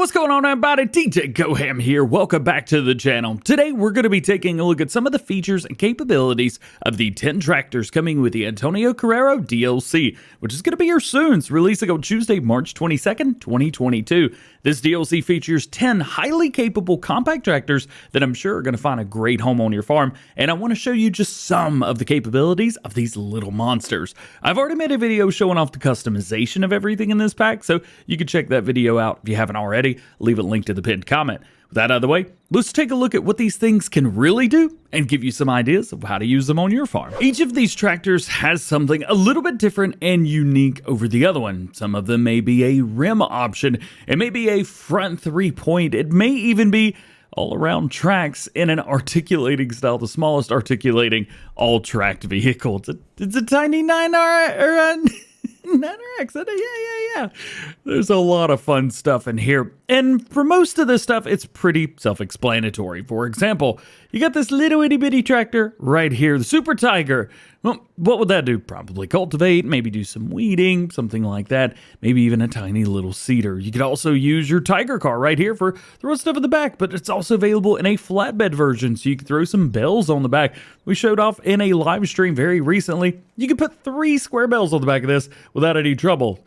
what's going on, everybody? DjGoHam here. Welcome back to the channel. Today, we're going to be taking a look at some of the features and capabilities of the 10 tractors coming with the Antonio Carraro DLC, which is going to be here soon. It's releasing on Tuesday, March 22nd, 2022. This DLC features 10 highly capable compact tractors that I'm sure are going to find a great home on your farm, and I want to show you just some of the capabilities of these little monsters. I've already made a video showing off the customization of everything in this pack, so you can check that video out if you haven't already. Leave a link to the pinned comment. With that out of the way, let's take a look at what these things can really do and give you some ideas of how to use them on your farm. Each of these tractors has something a little bit different and unique over the other one. Some of them may be a rim option, it may be a front 3-point, it may even be all-around tracks in an articulating style, the smallest articulating all-tracked vehicle. It's a tiny 9R or a 9RX. Yeah. There's a lot of fun stuff in here. And for most of this stuff, it's pretty self-explanatory. For example, you got this little itty-bitty tractor right here, the SuperTigre. Well, what would that do? Probably cultivate, maybe do some weeding, something like that. Maybe even a tiny little seeder. You could also use your Tigrecar right here for throwing stuff in the back, but it's also available in a flatbed version, so you can throw some bells on the back. We showed off in a live stream very recently. You can put 3 square bells on the back of this without any trouble.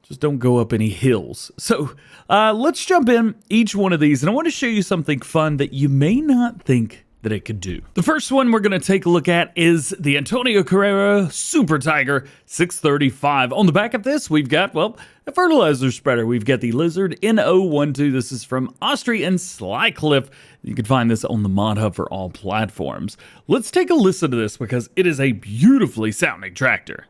Just don't go up any hills. So let's jump in each one of these, and I want to show you something fun that you may not think that it could do. The first one we're going to take a look at is the Antonio Carraro SuperTigre 635. On the back of this, we've got, well, a fertilizer spreader. We've got the Lizard NO12. This is from Austria and Slycliffe. You can find this on the Mod Hub for all platforms. Let's take a listen to this because it is a beautifully sounding tractor.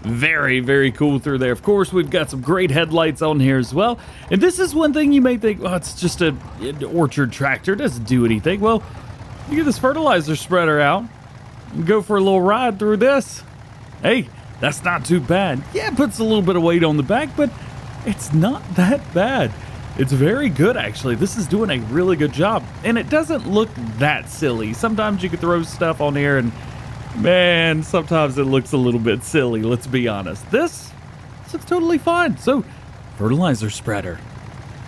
Very, very cool through there. Of course, we've got some great headlights on here as well. And this is one thing you may think, well, it's just an orchard tractor. It doesn't do anything. Well, you get this fertilizer spreader out and go for a little ride through this. Hey, that's not too bad. Yeah, it puts a little bit of weight on the back, but it's not that bad. It's very good, actually. This is doing a really good job. And it doesn't look that silly. Sometimes you could throw stuff on here and man, sometimes it looks a little bit silly, let's be honest. This looks totally fine. So, fertilizer spreader.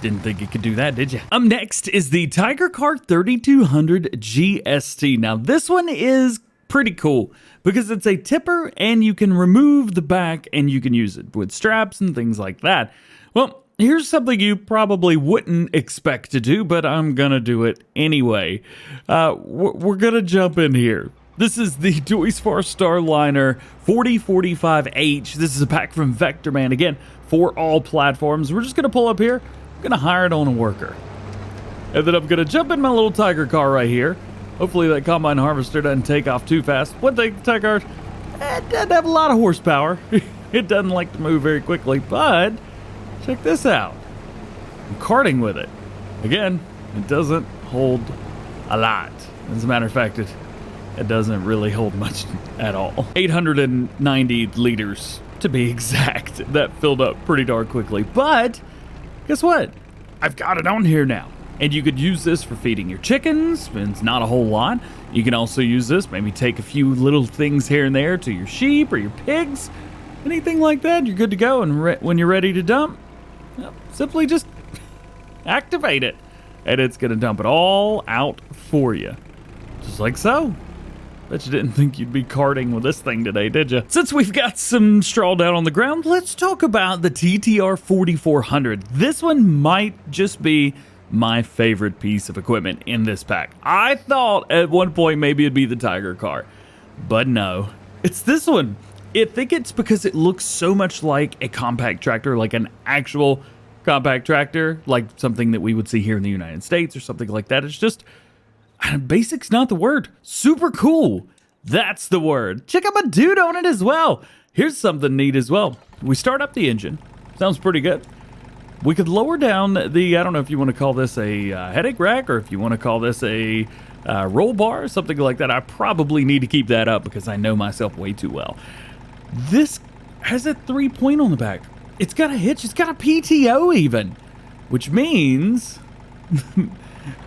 Didn't think it could do that, did you? Up next is the Tigrecar 3200 GST. Now, this one is pretty cool because it's a tipper and you can remove the back and you can use it with straps and things like that. Well, here's something you probably wouldn't expect to do, but I'm gonna do it anyway. We're gonna jump in here. This is the Duisfar Starliner 4045H. This is a pack from Vectorman, again, for all platforms. We're just going to pull up here. I'm going to hire it on a worker. And then I'm going to jump in my little Tigrecar right here. Hopefully that combine harvester doesn't take off too fast. One thing, Tigrecar, it doesn't have a lot of horsepower. It doesn't like to move very quickly, but check this out. I'm karting with it. Again, it doesn't hold a lot. As a matter of fact, it doesn't really hold much at all. 890 liters to be exact. That filled up pretty darn quickly. But guess what? I've got it on here now. And you could use this for feeding your chickens. It's not a whole lot. You can also use this, maybe take a few little things here and there to your sheep or your pigs. Anything like that, you're good to go. And when you're ready to dump, simply just activate it. And it's going to dump it all out for you. Just like so. Bet you didn't think you'd be karting with this thing today, did you? Since we've got some straw down on the ground, let's talk about the TTR 4400. This one might just be my favorite piece of equipment in this pack. I thought at one point maybe it'd be the Tigrecar, but no, it's this one. I think it's because it looks so much like a compact tractor, like an actual compact tractor, like something that we would see here in the United States or something like that. It's just, basic's not the word. Super cool. That's the word. Check out my dude on it as well. Here's something neat as well. We start up the engine. Sounds pretty good. We could lower down the, I don't know if you want to call this a headache rack or if you want to call this a roll bar or something like that. I probably need to keep that up because I know myself way too well. This has a 3-point on the back. It's got a hitch. It's got a PTO even, which means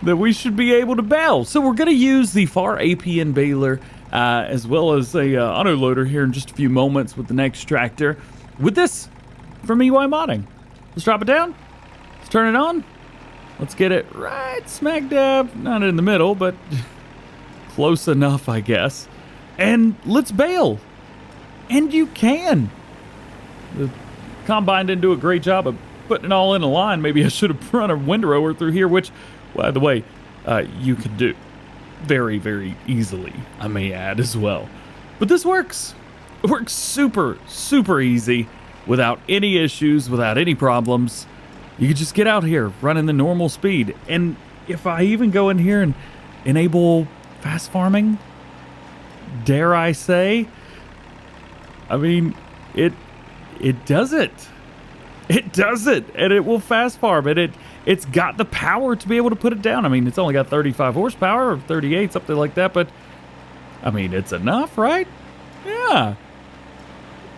that we should be able to bale. So we're going to use the Far APN baler as well as a auto loader here in just a few moments with the next tractor. With this from EY Modding. Let's drop it down. Let's turn it on. Let's get it right smack dab, not in the middle, but close enough, I guess. And let's bail. And you can. The Combine didn't do a great job of putting it all in a line. Maybe I should have run a windrower through here, which, by the way, you can do very, very easily, I may add as well. But this works. It works super, super easy, without any issues, without any problems. You can just get out here running the normal speed. And if I even go in here and enable fast farming, dare I say, I mean, it does it. It does it, and it will fast farm, and it's got the power to be able to put it down. I mean, it's only got 35 horsepower or 38, something like that, but I mean, it's enough, right? Yeah.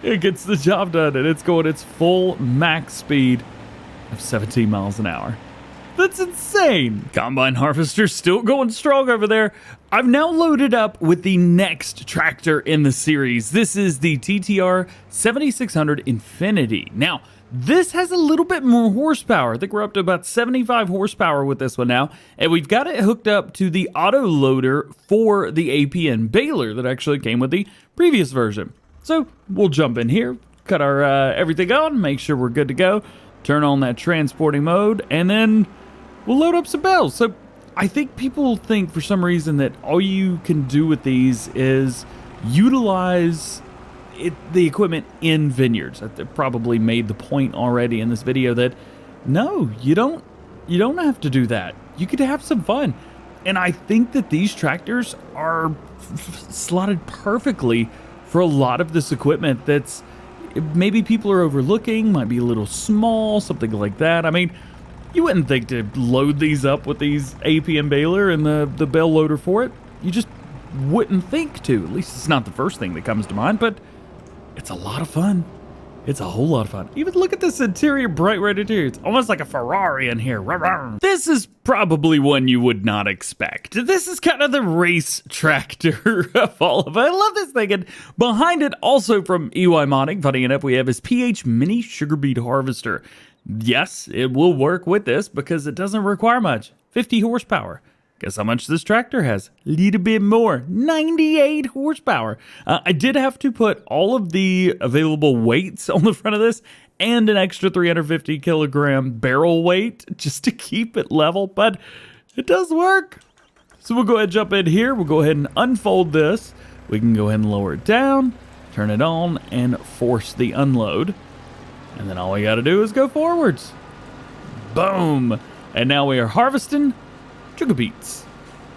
It gets the job done, and it's going its full max speed of 17 miles an hour. That's insane. Combine harvester's still going strong over there. I've now loaded up with the next tractor in the series. This is the TTR 7600 Infinity. Now, this has a little bit more horsepower. I think we're up to about 75 horsepower with this one now. And we've got it hooked up to the auto loader for the APN baler that actually came with the previous version. So we'll jump in here, cut our everything on, make sure we're good to go, turn on that transporting mode, and then we'll load up some bales. So I think people think for some reason that all you can do with these is utilize the equipment in vineyards. I probably made the point already in this video that no, you don't have to do that. You could have some fun. And I think that these tractors are slotted perfectly for a lot of this equipment that's maybe people are overlooking, might be a little small, something like that. I mean, you wouldn't think to load these up with these APM baler and the bale loader for it. You just wouldn't think to. At least it's not the first thing that comes to mind, but it's a lot of fun. It's a whole lot of fun. Even look at this interior, bright red interior. It's almost like a Ferrari in here. This is probably one you would not expect. This is kind of the race tractor of all of it. I love this thing. And behind it, also from EY Modding, funny enough, we have his PH Mini Sugar Beet Harvester. Yes, it will work with this because it doesn't require much. 50 horsepower. Guess how much this tractor has? A little bit more. 98 horsepower. I did have to put all of the available weights on the front of this and an extra 350 kilogram barrel weight just to keep it level, but it does work. So we'll go ahead and jump in here. We'll go ahead and unfold this. We can go ahead and lower it down, turn it on, and force the unload. And then all we got to do is go forwards. Boom. And now we are harvesting sugar beets.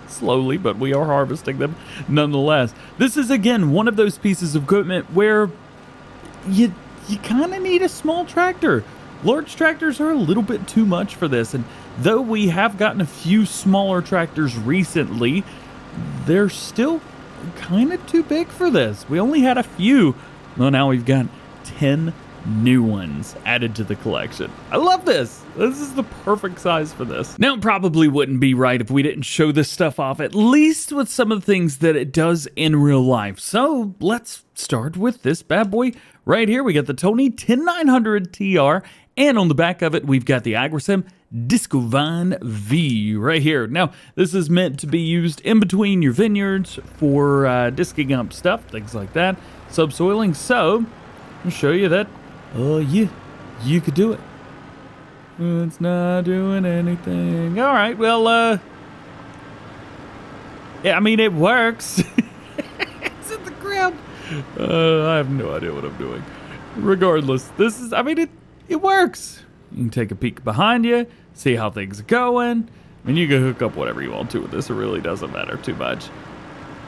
Slowly, but we are harvesting them nonetheless. This is, again, one of those pieces of equipment where you kind of need a small tractor. Large tractors are a little bit too much for this, and though we have gotten a few smaller tractors recently, they're still kind of too big for this. We only had a few. Well, now we've got 10 new ones added to the collection. I love this. This is the perfect size for this. Now, it probably wouldn't be right if we didn't show this stuff off, at least with some of the things that it does in real life. So let's start with this bad boy right here. We got the Tony 10900 TR, and on the back of it, we've got the Agrosim Discovine V right here. Now, this is meant to be used in between your vineyards for disking up stuff, things like that, subsoiling. So I'll show you that you could do it. It's not doing anything. All right, well, yeah, I mean, it works. It's in the ground. I have no idea what I'm doing. Regardless, this is, I mean, it works. You can take a peek behind you, see how things are going. I mean, you can hook up whatever you want to with this. It really doesn't matter too much.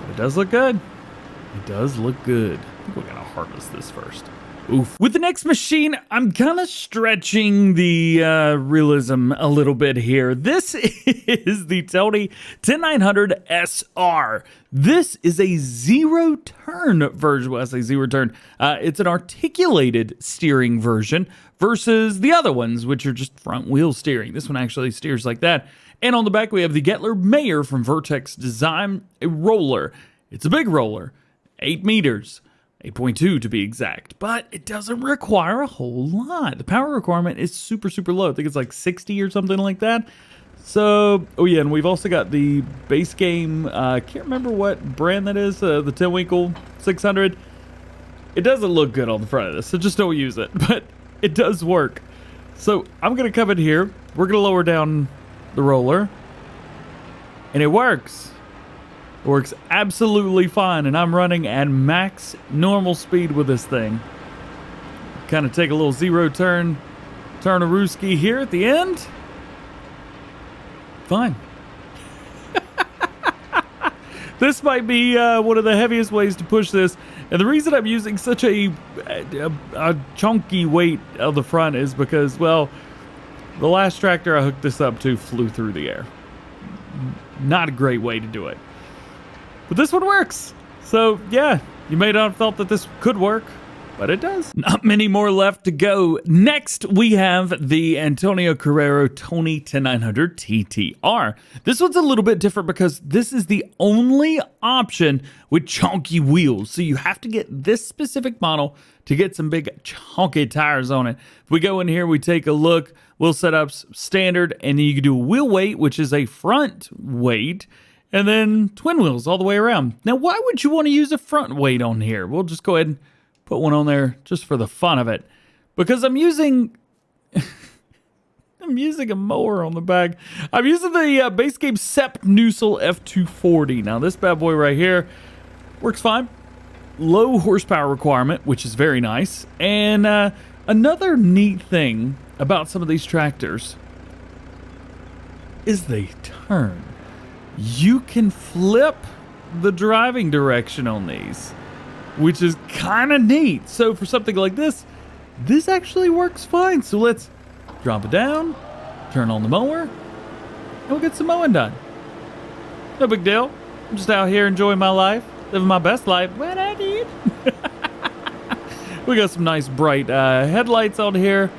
But it does look good. It does look good. I think we're going to harvest this first. Oof. With the next machine, I'm kind of stretching the realism a little bit here. This is the Tony 10900 SR. This is a zero-turn version. Well, I say zero-turn. It's an articulated steering version versus the other ones, which are just front-wheel steering. This one actually steers like that. And on the back, we have the Gettler Mayer from Vertex Design, a roller. It's a big roller, 8 meters, 8.2 to be exact, but it doesn't require a whole lot. The power requirement is super, super low. I think it's like 60 or something like that. So, oh yeah, and we've also got the base game, can't remember what brand that is, the Tenwinkle 600. It doesn't look good on the front of this, so just don't use it, but it does work. So I'm gonna come in here, we're gonna lower down the roller, and it works. It works absolutely fine, and I'm running at max normal speed with this thing. Kind of take a little zero turn a Rooski here at the end. Fine. This might be one of the heaviest ways to push this. And the reason I'm using such a chunky weight on the front is because, well, the last tractor I hooked this up to flew through the air. Not a great way to do it. But this one works. So, yeah, you may not have thought that this could work, but it does. Not many more left to go. Next, we have the Antonio Carraro Tony 10900 TTR. This one's a little bit different because this is the only option with chunky wheels. So you have to get this specific model to get some big chunky tires on it. If we go in here, we take a look, we'll set up standard, and then you can do a wheel weight, which is a front weight, and then twin wheels all the way around. Now, why would you want to use a front weight on here? We'll just go ahead and put one on there just for the fun of it. Because I'm using a mower on the back. I'm using the base game Sepp Nusel F240. Now, this bad boy right here works fine. Low horsepower requirement, which is very nice. And another neat thing about some of these tractors is they turn. You can flip the driving direction on these, which is kind of neat. So for something like this, this actually works fine. So let's drop it down, turn on the mower, and we'll get some mowing done. No big deal. I'm just out here enjoying my life, living my best life. What I did. We got some nice bright headlights on here.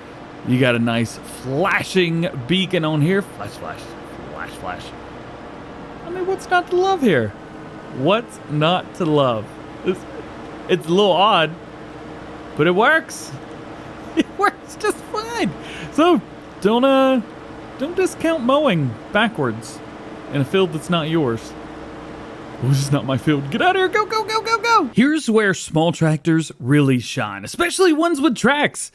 You got a nice flashing beacon on here. Flash, flash, flash, flash. I mean, what's not to love here? What's not to love? It's a little odd, but it works. It works just fine. So don't discount mowing backwards in a field that's not yours. Oh, this is not my field. Get out of here. Go, go, go, go, go. Here's where small tractors really shine, especially ones with tracks.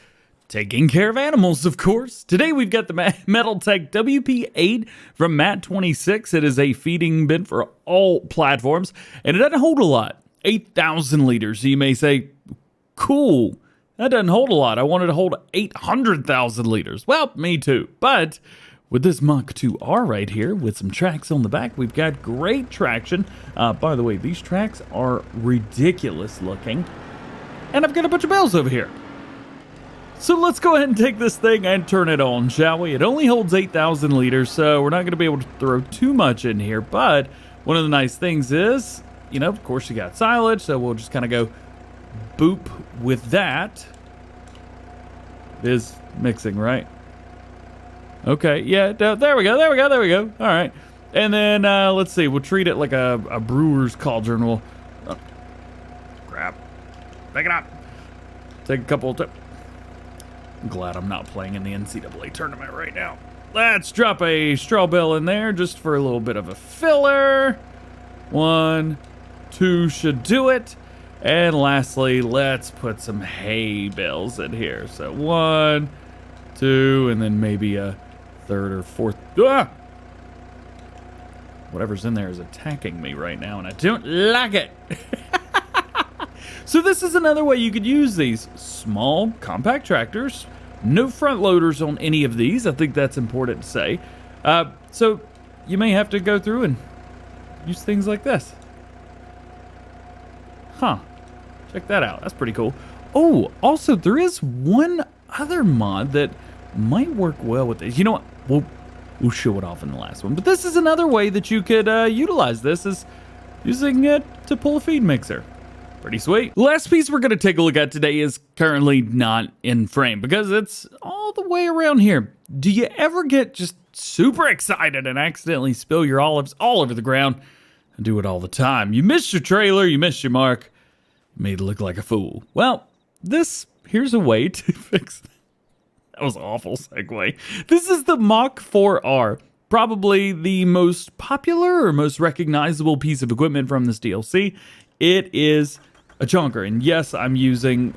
Taking care of animals, of course. Today we've got the Metaltech WP8 from Mat 26. It is a feeding bin for all platforms, and it doesn't hold a lot. 8,000 liters. So you may say, cool, that doesn't hold a lot. I wanted to hold 800,000 liters. Well, me too. But with this Mach 2R right here, with some tracks on the back, we've got great traction. By the way, these tracks are ridiculous looking. And I've got a bunch of bells over here. So let's go ahead and take this thing and turn it on, shall we? It only holds 8,000 liters, so we're not going to be able to throw too much in here. But one of the nice things is, you know, of course you got silage, so we'll just kind of go boop with that. It is mixing, right? Okay, yeah, there we go, there we go, there we go. All right. And then, let's see, we'll treat it like a brewer's cauldron. We'll, crap, pick it up. Take a couple of I'm glad I'm not playing in the NCAA tournament right now. Let's drop a straw bale in there just for a little bit of a filler. 1, 2 should do it. And lastly, let's put some hay bales in here. So 1, 2, and then maybe a third or fourth. Ah! Whatever's in there is attacking me right now, and I don't like it. So this is another way you could use these small, compact tractors. No front loaders on any of these. I think that's important to say. So you may have to go through and use things like this. Huh. Check that out. That's pretty cool. Oh, also, there is one other mod that might work well with this. You know what? We'll show it off in the last one. But this is another way that you could utilize this, is using it to pull a feed mixer. Pretty sweet. The last piece we're going to take a look at today is currently not in frame because it's all the way around here. Do you ever get just super excited and accidentally spill your olives all over the ground? I do it all the time. You missed your trailer, you missed your mark. You made it look like a fool. Well, here's a way to fix that. That was an awful segue. This is the Mach 4R. Probably the most popular or most recognizable piece of equipment from this DLC. It is a chunker. And yes, I'm using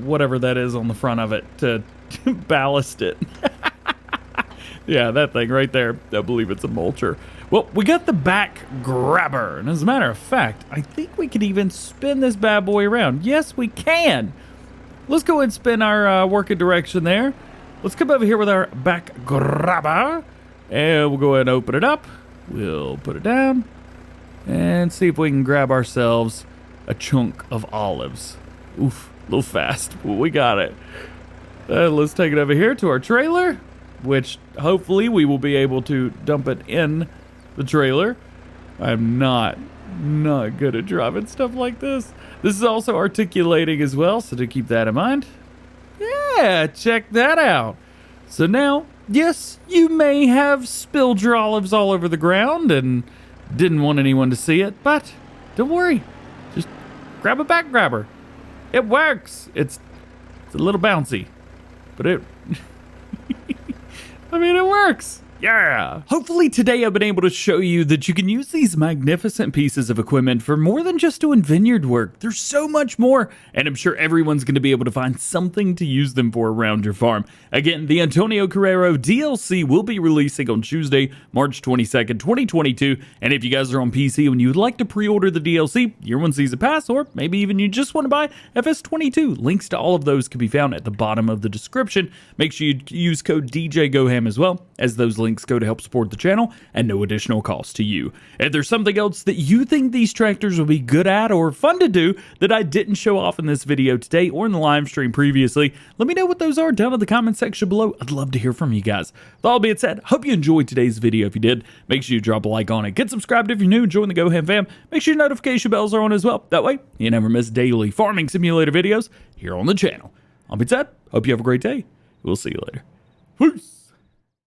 whatever that is on the front of it to ballast it. Yeah, that thing right there. I believe it's a mulcher. Well, we got the back grabber. And as a matter of fact, I think we can even spin this bad boy around. Yes, we can. Let's go ahead and spin our working direction there. Let's come over here with our back grabber. And we'll go ahead and open it up. We'll put it down. And see if we can grab ourselves a chunk of olives. Oof, a little fast, but we got it. Let's take it over here to our trailer, which hopefully we will be able to dump it in the trailer. I'm not good at driving stuff like this. This is also articulating as well, so to keep that in mind. Yeah, check that out. So now, yes, you may have spilled your olives all over the ground and didn't want anyone to see it, but don't worry. Just grab a back grabber. It works. It's a little bouncy, but it I mean, it works. Yeah. Hopefully today I've been able to show you that you can use these magnificent pieces of equipment for more than just doing vineyard work. There's so much more, and I'm sure everyone's going to be able to find something to use them for around your farm. Again, the Antonio Carraro DLC will be releasing on Tuesday, March 22nd, 2022, and if you guys are on PC and you would like to pre-order the DLC, Year 1 Season Pass, or maybe even you just want to buy FS22, links to all of those can be found at the bottom of the description. Make sure you use code DjGoHam as well, as those links go to help support the channel and no additional cost to you. If there's something else that you think these tractors will be good at or fun to do that I didn't show off in this video today or in the live stream previously, let me know what those are down in the comment section below. I'd love to hear from you guys. With all being said, hope you enjoyed today's video. If you did, make sure you drop a like on it. Get subscribed if you're new and join the GoHam fam. Make sure your notification bells are on as well. That way, you never miss daily farming simulator videos here on the channel. All being said, hope you have a great day. We'll see you later. Peace.